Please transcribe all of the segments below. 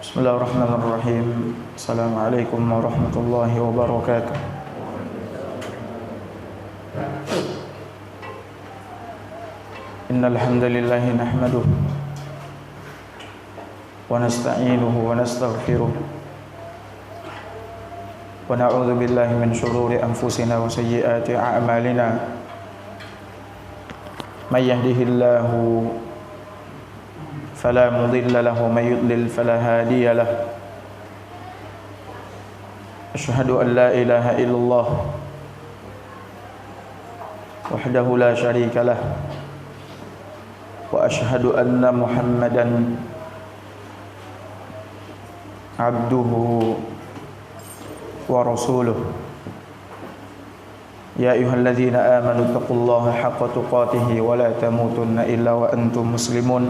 Bismillahirrahmanirrahim. Assalamualaikum warahmatullahi wabarakatuh. Innal hamdalillah nahmaduhu wa nasta'inuhu wa nastaghfiruh wa na'udzu billahi min shururi anfusina wa sayyiati a'malina. May yahdihillahu فلا مضل له ومن يضلل فلا هادي له أشهد أن لا إله إلا الله وحده لا شريك له وأشهد أن محمدا عبده ورسوله يا أيها الذين آمنوا اتقوا الله حق تقاته ولا تموتن إلا وأنتم مسلمون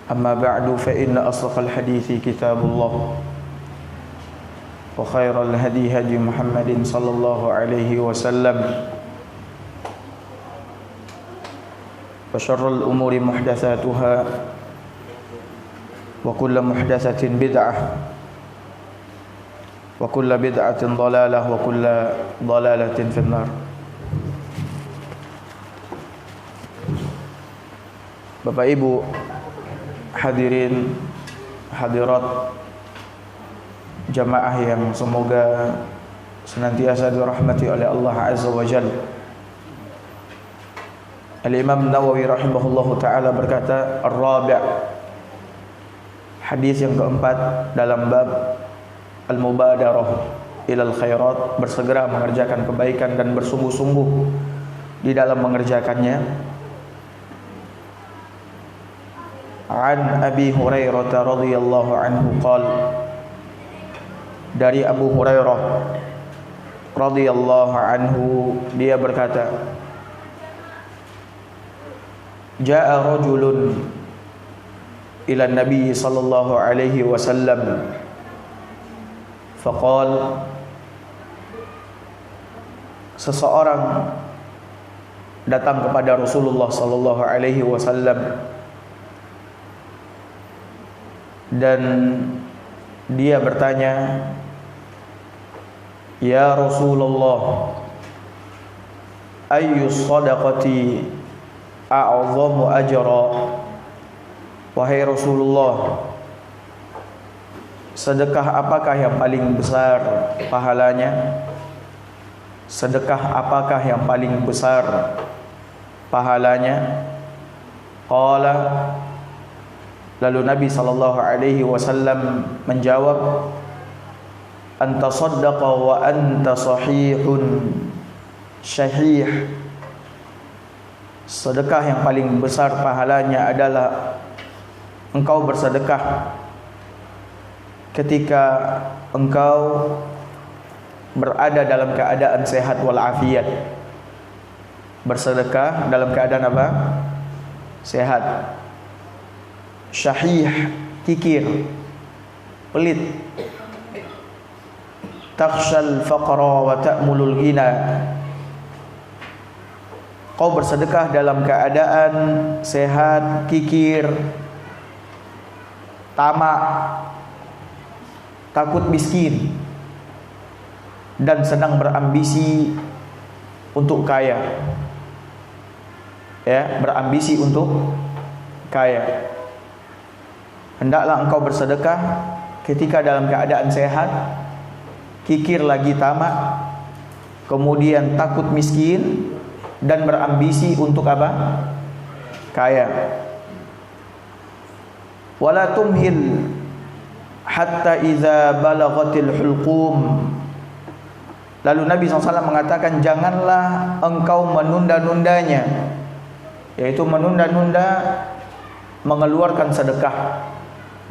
أما بعد فإن أصدق الحديث كتاب الله وخير الهدي هدي محمد صلى الله عليه وسلم وشر الأمور محدثاتها وكل محدثة بدعة وكل بدعة ضلالة وكل ضلالة في النار. Bapak Ibu hadirin hadirat jamaah yang semoga senantiasa dirahmati oleh Allah Azza wa Jalla. Al-Imam Nawawi rahimahullahu taala berkata, ar-rabi', hadis yang keempat dalam bab al-mubadarah ilal khairat, bersegera mengerjakan kebaikan dan bersungguh-sungguh di dalam mengerjakannya. An Abi Hurairah radhiyallahu anhu qala, dari Abu Hurairah radhiyallahu anhu dia berkata, jaa rajulun ila Nabi sallallahu alaihi wasallam faqala, seseorang datang kepada Rasulullah sallallahu alaihi wasallam dan dia bertanya, ya Rasulullah, ayyu sadaqati a'zamu ajra, wahai Rasulullah, sedekah apakah yang paling besar pahalanya? Sedekah apakah yang paling besar pahalanya? Qala, lalu Nabi sallallahu alaihi wasallam menjawab, anta saddaqa wa anta sahihun syahih. Sedekah yang paling besar pahalanya adalah engkau bersedekah ketika engkau berada dalam keadaan sehat walafiat. Bersedekah dalam keadaan apa? Sehat. Syahih, kikir, pelit. Takhshal faqra wa ta'mulul ghina. Kau bersedekah dalam keadaan sehat, kikir, tamak, takut miskin, dan sedang berambisi untuk kaya. Ya, berambisi untuk kaya. Hendaklah engkau bersedekah ketika dalam keadaan sehat, kikir lagi tamak, kemudian takut miskin, dan berambisi untuk apa? Kaya. Wala tumhil hatta iza balaghatil hulqum. Lalu Nabi SAW mengatakan, janganlah engkau menunda-nundanya, yaitu menunda-nunda mengeluarkan sedekah,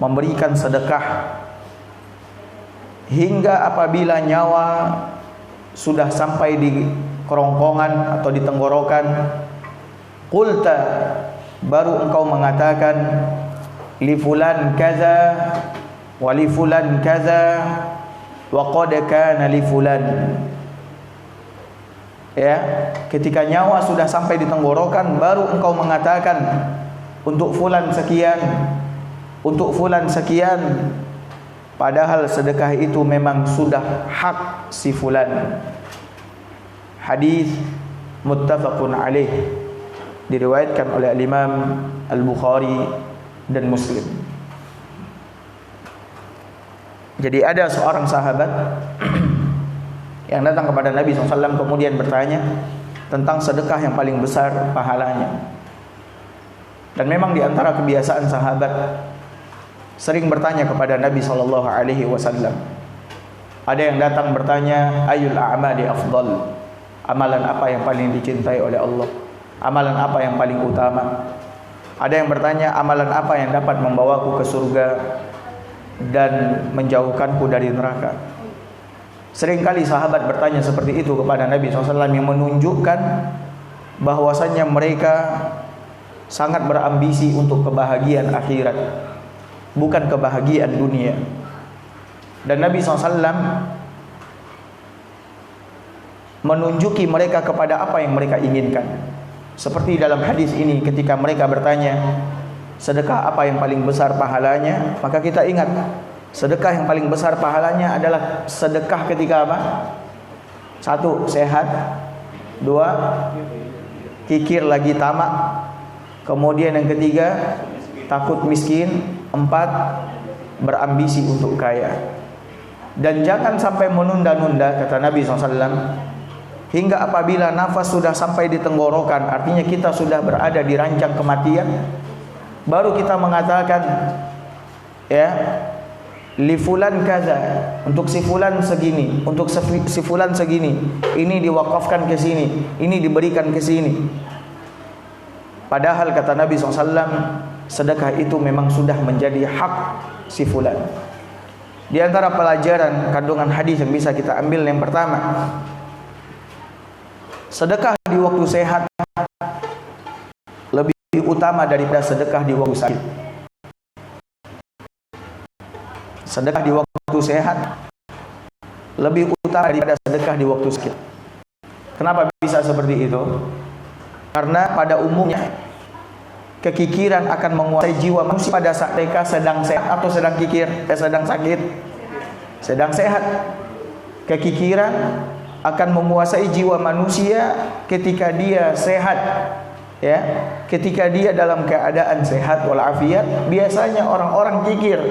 memberikan sedekah, hingga apabila nyawa sudah sampai di kerongkongan atau di tenggorokan. Qulta, baru engkau mengatakan, li fulan kaza wa li fulan kadza wa qad kana li fulan. Ya, ketika nyawa sudah sampai di tenggorokan baru engkau mengatakan untuk fulan sekian, untuk fulan sekian, padahal sedekah itu memang sudah hak si fulan. Hadis muttafaqun alaih, diriwayatkan oleh Imam Al-Bukhari dan Muslim. Jadi ada seorang sahabat yang datang kepada Nabi SAW kemudian bertanya tentang sedekah yang paling besar pahalanya. Dan memang di antara kebiasaan sahabat sering bertanya kepada Nabi SAW. Ada yang datang bertanya, ayul a'mali afdal, amalan apa yang paling dicintai oleh Allah, amalan apa yang paling utama. Ada yang bertanya, amalan apa yang dapat membawaku ke surga dan menjauhkanku dari neraka. Seringkali sahabat bertanya seperti itu kepada Nabi SAW, yang menunjukkan bahwasannya mereka sangat berambisi untuk kebahagiaan akhirat, bukan kebahagiaan dunia. Dan Nabi SAW menunjuki mereka kepada apa yang mereka inginkan. Seperti dalam hadis ini, ketika mereka bertanya sedekah apa yang paling besar pahalanya, maka kita ingat sedekah yang paling besar pahalanya adalah sedekah ketika apa? 1. Sehat. 2. Kikir lagi tamak. Kemudian yang ketiga, takut miskin. 4. Berambisi untuk kaya. Dan jangan sampai menunda-nunda, kata Nabi SAW, hingga apabila nafas sudah sampai di tenggorokan, artinya kita sudah berada di rancang kematian, baru kita mengatakan, ya, li fulan kaza, untuk si fulan segini, untuk si fulan segini, ini diwakafkan ke sini, ini diberikan ke sini. Padahal kata Nabi SAW, sedekah itu memang sudah menjadi hak si fulan. Di antara pelajaran kandungan hadis yang bisa kita ambil, yang pertama, sedekah di waktu sehat lebih utama daripada sedekah di waktu sakit. Sedekah di waktu sehat lebih utama daripada sedekah di waktu sakit. Kenapa bisa seperti itu? Karena pada umumnya kekikiran akan menguasai jiwa manusia pada saat mereka sedang sehat atau sedang kikir, sedang sakit, sedang sehat. Kekikiran akan menguasai jiwa manusia ketika dia sehat, ya, ketika dia dalam keadaan sehat walafiat. Biasanya orang-orang kikir,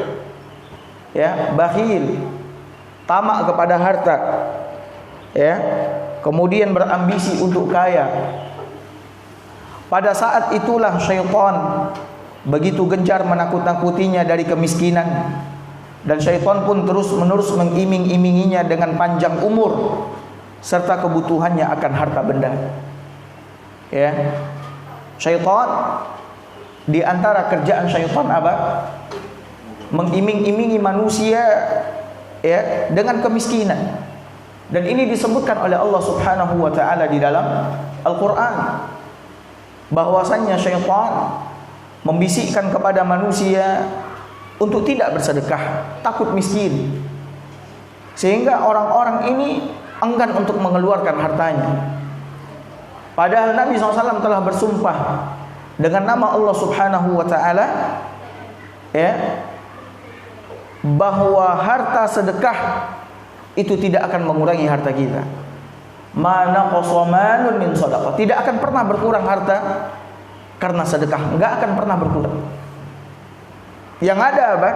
ya, bakhil, tamak kepada harta, ya, kemudian berambisi untuk kaya. Pada saat itulah syaitan begitu gencar menakut-nakutinya dari kemiskinan, dan syaitan pun terus-menerus mengiming-iminginya dengan panjang umur serta kebutuhannya akan harta benda. Ya, syaitan, di antara kerjaan syaitan apa? Mengiming-imingi manusia, ya, dengan kemiskinan. Dan ini disebutkan oleh Allah Subhanahu wa taala di dalam Al-Qur'an, bahwasannya syaitan membisikkan kepada manusia untuk tidak bersedekah, takut miskin, sehingga orang-orang ini enggan untuk mengeluarkan hartanya. Padahal Nabi SAW telah bersumpah dengan nama Allah Subhanahu wa taala, ya, bahwa harta sedekah itu tidak akan mengurangi harta kita. Mana qasamanun min shadaqah, tidak akan pernah berkurang harta karena sedekah, enggak akan pernah berkurang. Yang ada apa?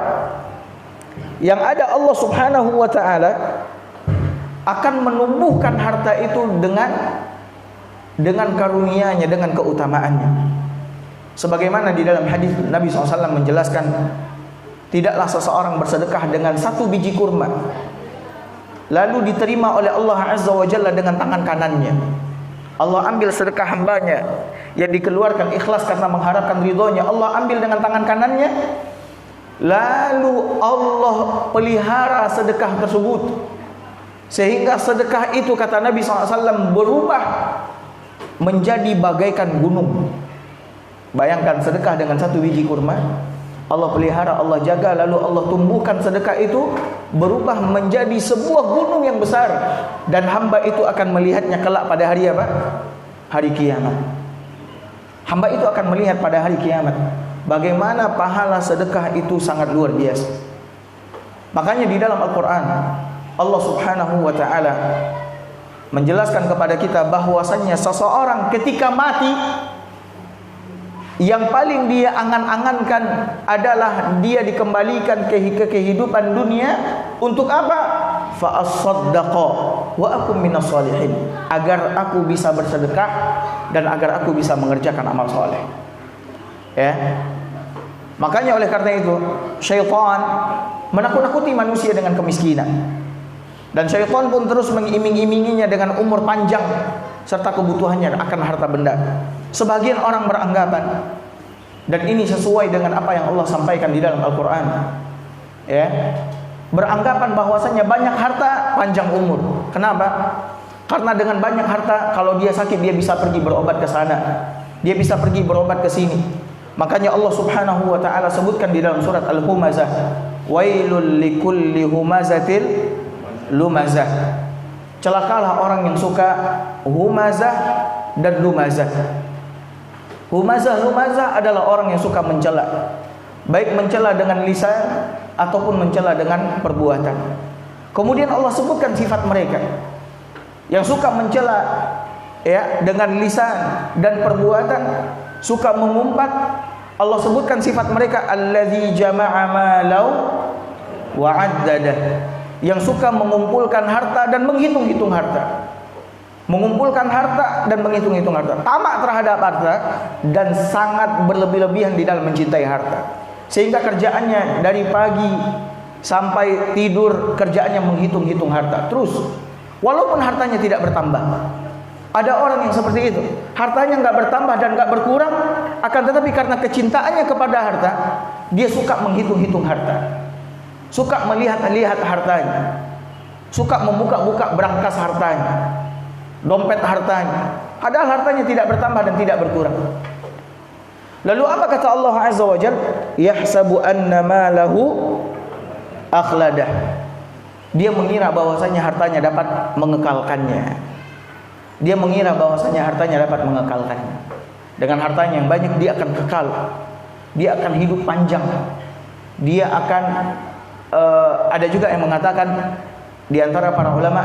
Yang ada Allah Subhanahu wa taala akan menumbuhkan harta itu dengan karunia-Nya, dengan keutamaannya. Sebagaimana di dalam hadis Nabi SAW menjelaskan, tidaklah seseorang bersedekah dengan 1 biji kurma lalu diterima oleh Allah Azza wa Jalla dengan tangan kanannya. Allah ambil sedekah hambanya yang dikeluarkan ikhlas karena mengharapkan ridhonya, Allah ambil dengan tangan kanannya, lalu Allah pelihara sedekah tersebut, sehingga sedekah itu, kata Nabi SAW, berubah menjadi bagaikan gunung. Bayangkan sedekah dengan 1 biji kurma Allah pelihara, Allah jaga, lalu Allah tumbuhkan sedekah itu berubah menjadi sebuah gunung yang besar, dan hamba itu akan melihatnya kelak pada hari apa? Hari kiamat. Hamba itu akan melihat pada hari kiamat bagaimana pahala sedekah itu sangat luar biasa. Makanya di dalam Al-Quran Allah Subhanahu wa ta'ala menjelaskan kepada kita bahwasannya seseorang ketika mati, yang paling dia angan-angankan adalah dia dikembalikan ke kehidupan dunia. Untuk apa? Fa as-saddaqa wa akum minas shalihin, agar aku bisa bersedekah dan agar aku bisa mengerjakan amal soleh. Ya. Makanya oleh karena itu syaitan menakut-nakuti manusia dengan kemiskinan, dan syaitan pun terus mengiming-iminginya dengan umur panjang serta kebutuhannya akan harta benda. Sebagian orang beranggapan, dan ini sesuai dengan apa yang Allah sampaikan di dalam Al-Quran, ya, beranggapan bahwasanya banyak harta panjang umur. Kenapa? Karena dengan banyak harta, kalau dia sakit dia bisa pergi berobat ke sana, dia bisa pergi berobat ke sini. Makanya Allah Subhanahu wa ta'ala sebutkan di dalam surat Al-Humazah, wailul likulli humazatil lumazah. Celakalah orang yang suka humazah dan lumazah. Lumazah adalah orang yang suka mencela, baik mencela dengan lisan ataupun mencela dengan perbuatan. Kemudian Allah sebutkan sifat mereka yang suka mencela, ya, dengan lisan dan perbuatan, suka mengumpat. Allah sebutkan sifat mereka, allazi jama'a malau wa 'addadah, yang suka mengumpulkan harta dan menghitung-hitung harta. Mengumpulkan harta dan menghitung-hitung harta, tamak terhadap harta, dan sangat berlebih-lebihan di dalam mencintai harta, sehingga kerjaannya dari pagi sampai tidur kerjaannya menghitung-hitung harta terus, walaupun hartanya tidak bertambah. Ada orang yang seperti itu, hartanya nggak bertambah dan nggak berkurang, akan tetapi karena kecintaannya kepada harta, dia suka menghitung-hitung harta, suka melihat-lihat hartanya, suka membuka-buka berangkas hartanya, dompet hartanya, padahal hartanya tidak bertambah dan tidak berkurang. Lalu apa kata Allah Azza wa Jalla? Yahsabu anna malahu akhladah. Dia mengira bahwasanya hartanya dapat mengekalkannya. Dia mengira bahwasanya hartanya dapat mengekalkannya. Dengan hartanya yang banyak dia akan kekal, dia akan hidup panjang, dia akan ada juga yang mengatakan di antara para ulama,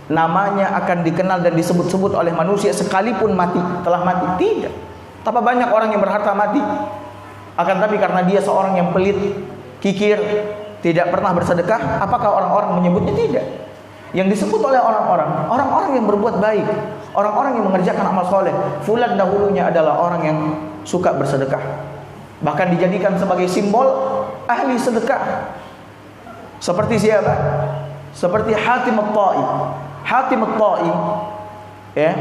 namanya akan dikenal dan disebut-sebut oleh manusia sekalipun mati, telah mati. Tidak. Tapi banyak orang yang berharta mati, akan tapi karena dia seorang yang pelit, kikir, tidak pernah bersedekah. Apakah orang-orang menyebutnya? Tidak. Yang disebut oleh orang-orang yang berbuat baik, orang-orang yang mengerjakan amal soleh. Fulan dahulunya adalah orang yang suka bersedekah, bahkan dijadikan sebagai simbol ahli sedekah. Seperti siapa? Seperti Hatim At-Tai. Hatim At-Tai, ya,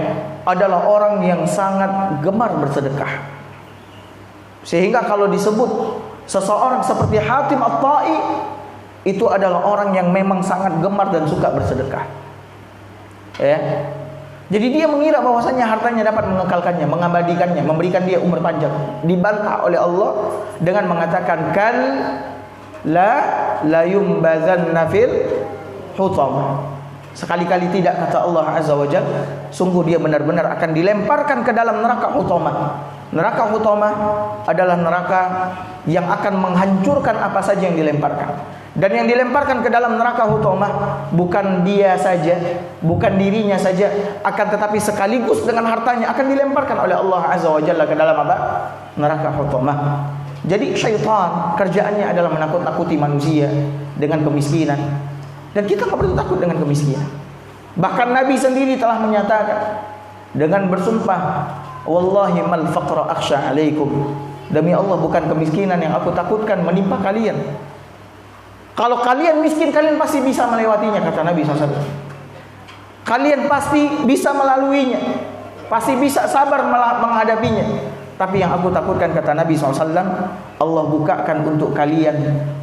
adalah orang yang sangat gemar bersedekah, sehingga kalau disebut seseorang seperti Hatim At-Tai, itu adalah orang yang memang sangat gemar dan suka bersedekah, ya. Jadi dia mengira bahwasanya hartanya dapat mengekalkannya, mengabadikannya, memberikan dia umur panjang. Dibantah oleh Allah dengan mengatakan, kal la yumbazanna fil hutam. Sekali-kali tidak, kata Allah Azza wa Jalla, sungguh dia benar-benar akan dilemparkan ke dalam neraka hutamah. Neraka hutamah adalah neraka yang akan menghancurkan apa saja yang dilemparkan. Dan yang dilemparkan ke dalam neraka hutamah bukan dia saja, bukan dirinya saja, akan tetapi sekaligus dengan hartanya akan dilemparkan oleh Allah Azza wa Jalla ke dalam apa? Neraka hutamah. Jadi syaitan kerjaannya adalah menakut-nakuti manusia dengan kemiskinan. Dan kita tak perlu takut dengan kemiskinan. Bahkan Nabi sendiri telah menyatakan dengan bersumpah, wallahi mal faqra akhsha alaikum, demi Allah bukan kemiskinan yang aku takutkan menimpa kalian. Kalau kalian miskin, kalian pasti bisa melewatinya, kata Nabi SAW. Kalian pasti bisa melaluinya, pasti bisa sabar menghadapinya. Tapi yang aku takutkan, kata Nabi SAW, Allah bukakan untuk kalian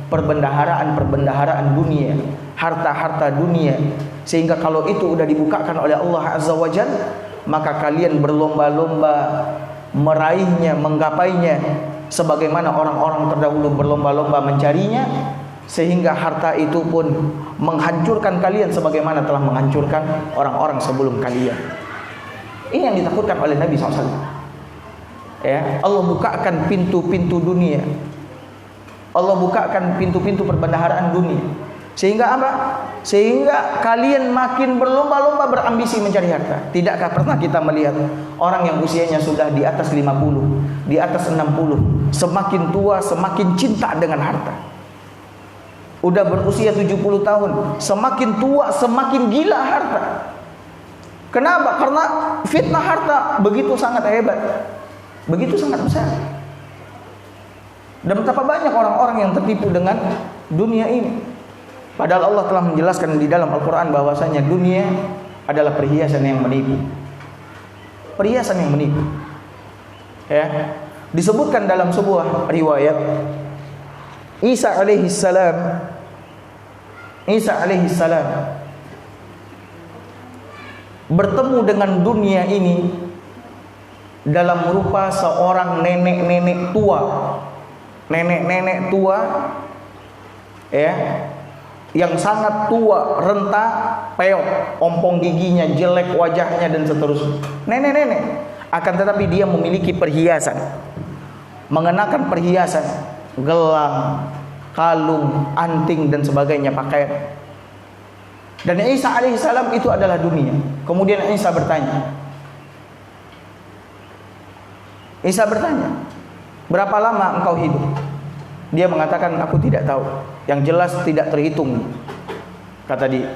perbendaharaan dunia, harta-harta dunia, sehingga kalau itu udah dibukakan oleh Allah Azza wa Jalla, maka kalian berlomba-lomba meraihnya, menggapainya, sebagaimana orang-orang terdahulu berlomba-lomba mencarinya, sehingga harta itu pun menghancurkan kalian sebagaimana telah menghancurkan orang-orang sebelum kalian. Ini yang ditakutkan oleh Nabi SAW. Ya, Allah bukakan pintu-pintu dunia, Allah bukakan pintu-pintu perbendaharaan dunia. Sehingga apa? Sehingga kalian makin berlomba-lomba berambisi mencari harta. Tidakkah pernah kita melihat orang yang usianya sudah di atas 50, di atas 60, semakin tua semakin cinta dengan harta. Udah berusia 70 tahun, semakin tua semakin gila harta. Kenapa? Karena fitnah harta begitu sangat hebat, begitu sangat besar. Dan betapa banyak orang-orang yang tertipu dengan dunia ini. Padahal Allah telah menjelaskan di dalam Al-Quran bahwasanya dunia adalah perhiasan yang menipu. Perhiasan yang menipu. Ya, disebutkan dalam sebuah riwayat, Isa alaihissalam bertemu dengan dunia ini dalam rupa seorang nenek-nenek tua. Nenek-nenek tua, ya, yang sangat tua, renta, peot, ompong giginya, jelek wajahnya dan seterusnya. Nenek-nenek, akan tetapi dia memiliki perhiasan, mengenakan perhiasan, gelang, kalung, anting dan sebagainya, pakaian. Dan Isa alaihissalam itu adalah dunia. Kemudian Isa bertanya, berapa lama engkau hidup? Dia mengatakan, aku tidak tahu. Yang jelas tidak terhitung, kata dia.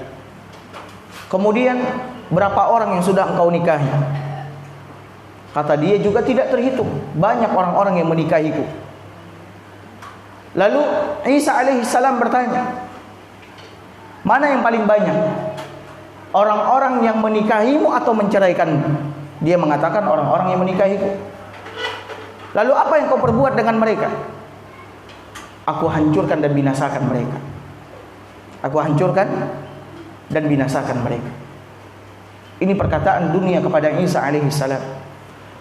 Kemudian, berapa orang yang sudah engkau nikahi? Kata dia juga tidak terhitung. Banyak orang-orang yang menikahiku. Lalu Isa alaihissalam bertanya, mana yang paling banyak? Orang-orang yang menikahimu atau menceraikanmu? Dia mengatakan orang-orang yang menikahiku. Lalu apa yang kau perbuat dengan mereka? Aku hancurkan dan binasakan mereka. Aku hancurkan dan binasakan mereka. Ini perkataan dunia kepada Isa alaihissalam,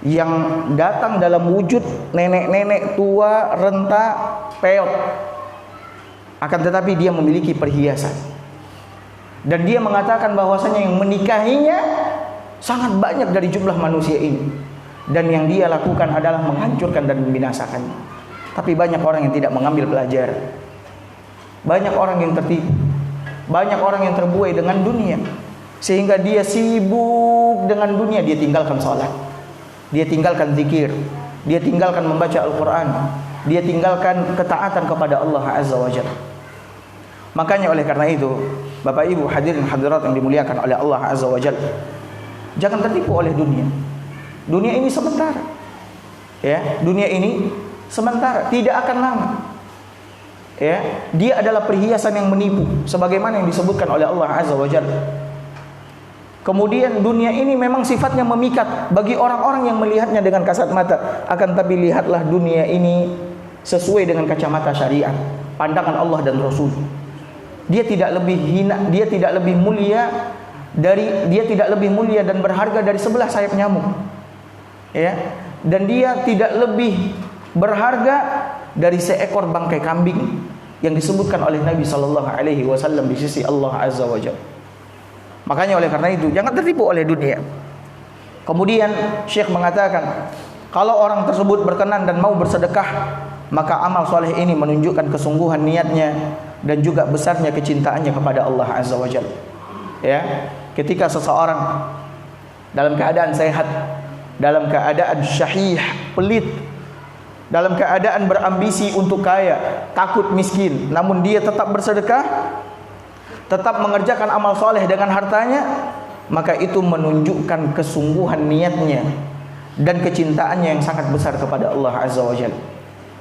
yang datang dalam wujud nenek-nenek tua, renta, peot. Akan tetapi dia memiliki perhiasan. Dan dia mengatakan bahwasanya yang menikahinya sangat banyak dari jumlah manusia ini. Dan yang dia lakukan adalah menghancurkan dan membinasakannya. Tapi banyak orang yang tidak mengambil pelajaran. Banyak orang yang tertipu. Banyak orang yang terbuai dengan dunia, sehingga dia sibuk dengan dunia. Dia tinggalkan sholat, dia tinggalkan zikir, dia tinggalkan membaca Al-Quran, dia tinggalkan ketaatan kepada Allah Azza wa Jalla. Makanya oleh karena itu, Bapak Ibu hadirin hadirat yang dimuliakan oleh Allah Azza wa Jalla, jangan tertipu oleh dunia. Dunia ini sementara. Ya, dunia ini sementara, tidak akan lama. Ya, dia adalah perhiasan yang menipu, sebagaimana yang disebutkan oleh Allah Azza wa Jalla. Kemudian dunia ini memang sifatnya memikat bagi orang-orang yang melihatnya dengan kasat mata. Akan tapi lihatlah dunia ini sesuai dengan kacamata syariat, pandangan Allah dan Rasul. Dia tidak lebih hina, dia tidak lebih mulia dan berharga dari sebelah sayap nyamuk. Ya, dan dia tidak lebih berharga dari seekor bangkai kambing yang disebutkan oleh Nabi sallallahu alaihi wasallam di sisi Allah Azza wa Jalla. Makanya oleh karena itu jangan tertipu oleh dunia. Kemudian Syekh mengatakan, kalau orang tersebut berkenan dan mau bersedekah, maka amal soleh ini menunjukkan kesungguhan niatnya dan juga besarnya kecintaannya kepada Allah Azza wa Jalla. Ya, ketika seseorang dalam keadaan sehat, dalam keadaan syahih, pelit, dalam keadaan berambisi untuk kaya, takut miskin, namun dia tetap bersedekah, tetap mengerjakan amal soleh dengan hartanya, maka itu menunjukkan kesungguhan niatnya dan kecintaannya yang sangat besar kepada Allah Azza wa Jalla.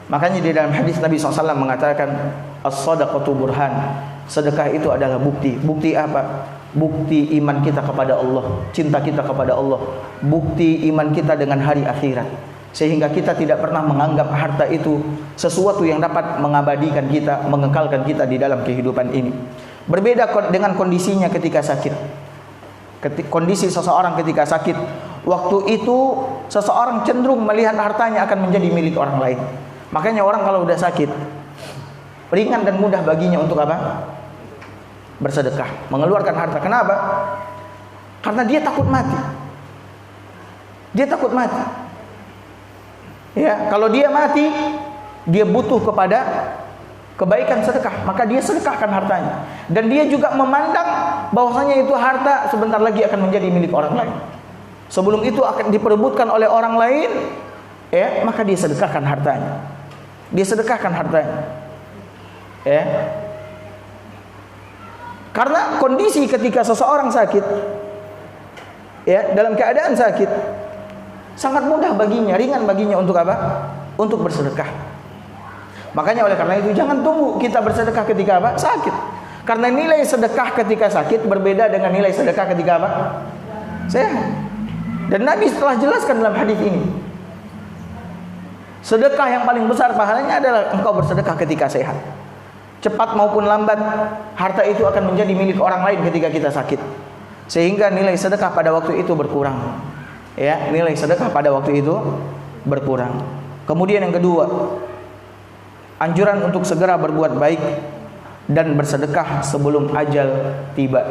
Makanya di dalam hadis Nabi SAW mengatakan, as-sadaqatu burhan, sedekah itu adalah bukti. Bukti apa? Bukti iman kita kepada Allah, cinta kita kepada Allah, bukti iman kita dengan hari akhirat. Sehingga kita tidak pernah menganggap harta itu sesuatu yang dapat mengabadikan kita, mengekalkan kita di dalam kehidupan ini. Berbeda dengan kondisinya ketika sakit. Kondisi seseorang ketika sakit, waktu itu seseorang cenderung melihat hartanya akan menjadi milik orang lain. Makanya orang kalau udah sakit, ringan dan mudah baginya untuk apa? Bersedekah, mengeluarkan harta. Kenapa? Karena dia takut mati. Dia takut mati. Ya, kalau dia mati, dia butuh kepada kebaikan sedekah, maka dia sedekahkan hartanya. Dan dia juga memandang bahwasanya itu harta sebentar lagi akan menjadi milik orang lain. Sebelum itu akan diperebutkan oleh orang lain, ya, maka dia sedekahkan hartanya. Dia sedekahkan hartanya. Ya. Karena kondisi ketika seseorang sakit, ya, dalam keadaan sakit, sangat mudah baginya, ringan baginya untuk apa? Untuk bersedekah. Makanya oleh karena itu jangan tunggu kita bersedekah ketika apa? Sakit. Karena nilai sedekah ketika sakit berbeda dengan nilai sedekah ketika apa? Sehat. Dan Nabi telah jelaskan dalam hadis ini. Sedekah yang paling besar pahalanya adalah engkau bersedekah ketika sehat. Cepat maupun lambat, harta itu akan menjadi milik orang lain ketika kita sakit. Sehingga nilai sedekah pada waktu itu berkurang. Ya, nilai sedekah pada waktu itu berkurang. Kemudian yang kedua, anjuran untuk segera berbuat baik dan bersedekah sebelum ajal tiba.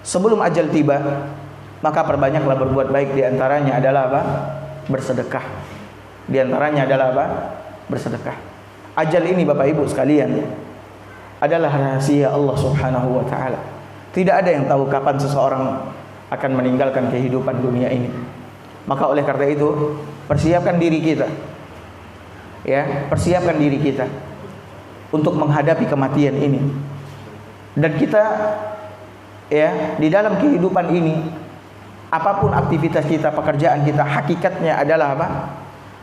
Sebelum ajal tiba, maka perbanyaklah berbuat baik. Di antaranya adalah apa? Bersedekah. Di antaranya adalah apa? Bersedekah. Ajal ini Bapak Ibu sekalian adalah rahasia Allah Subhanahu wa taala. Tidak ada yang tahu kapan seseorang akan meninggalkan kehidupan dunia ini. Maka oleh karena itu, persiapkan diri kita. Ya, persiapkan diri kita untuk menghadapi kematian ini. Dan kita, ya, di dalam kehidupan ini, apapun aktivitas kita, pekerjaan kita, hakikatnya adalah apa?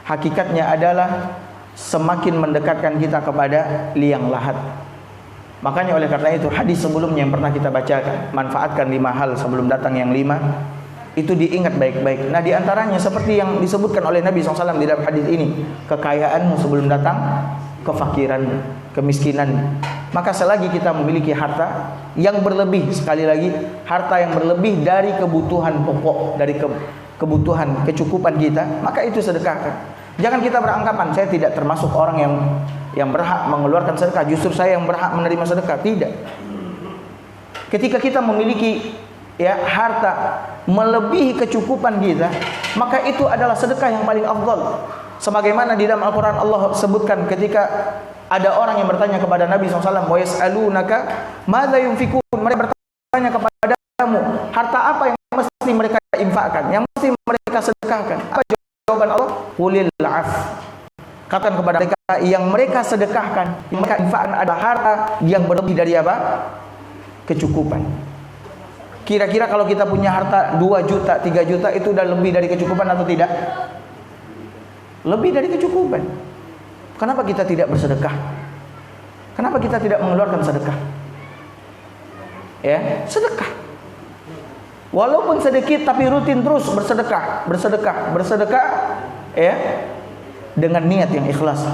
Hakikatnya adalah semakin mendekatkan kita kepada liang lahat. Makanya oleh karena itu hadis sebelumnya yang pernah kita bacakan, manfaatkan 5 hal sebelum datang yang 5, itu diingat baik-baik. Nah, di antaranya seperti yang disebutkan oleh Nabi SAW di dalam hadis ini, kekayaanmu sebelum datang kefakiran, kemiskinan. Maka selagi kita memiliki harta yang berlebih, sekali lagi, harta yang berlebih dari kebutuhan pokok, dari kebutuhan kecukupan kita, maka itu sedekahkan. Jangan kita beranggapan saya tidak termasuk orang yang berhak mengeluarkan sedekah, justru saya yang berhak menerima sedekah. Tidak. Ketika kita memiliki, ya, harta melebihi kecukupan kita, maka itu adalah sedekah yang paling afdal. Sebagaimana di dalam Al-Quran Allah sebutkan ketika ada orang yang bertanya kepada Nabi SAW, wa yas'alunaka madza yunfikun, mereka bertanya kepadamu, harta apa yang mesti mereka infakkan, yang mesti mereka sedekahkan? Apa jawaban Allah? Qulil af. Katakan kepada mereka, yang mereka sedekahkan, yang mereka infakkan adalah harta yang berlebih dari apa? Kecukupan. Kira-kira kalau kita punya harta 2 juta, 3 juta, itu udah lebih dari kecukupan atau tidak? Lebih dari kecukupan. Kenapa kita tidak bersedekah? Kenapa kita tidak mengeluarkan sedekah? Ya, sedekah. Walaupun sedikit tapi rutin terus bersedekah, ya, dengan niat yang ikhlas,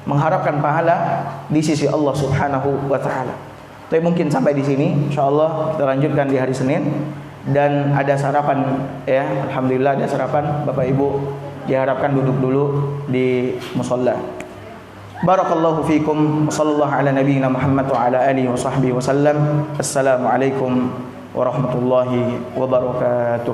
mengharapkan pahala di sisi Allah Subhanahu wa taala. Tapi mungkin sampai di sini, insyaallah kita lanjutkan di hari Senin. Dan ada sarapan, ya, alhamdulillah ada sarapan. Bapak Ibu diharapkan duduk dulu di musalla. Barakallahu fikum, sallallahu ala nabiyyina Muhammad wa ala alihi wa sahbihi wasallam. Assalamualaikum warahmatullahi wabarakatuh.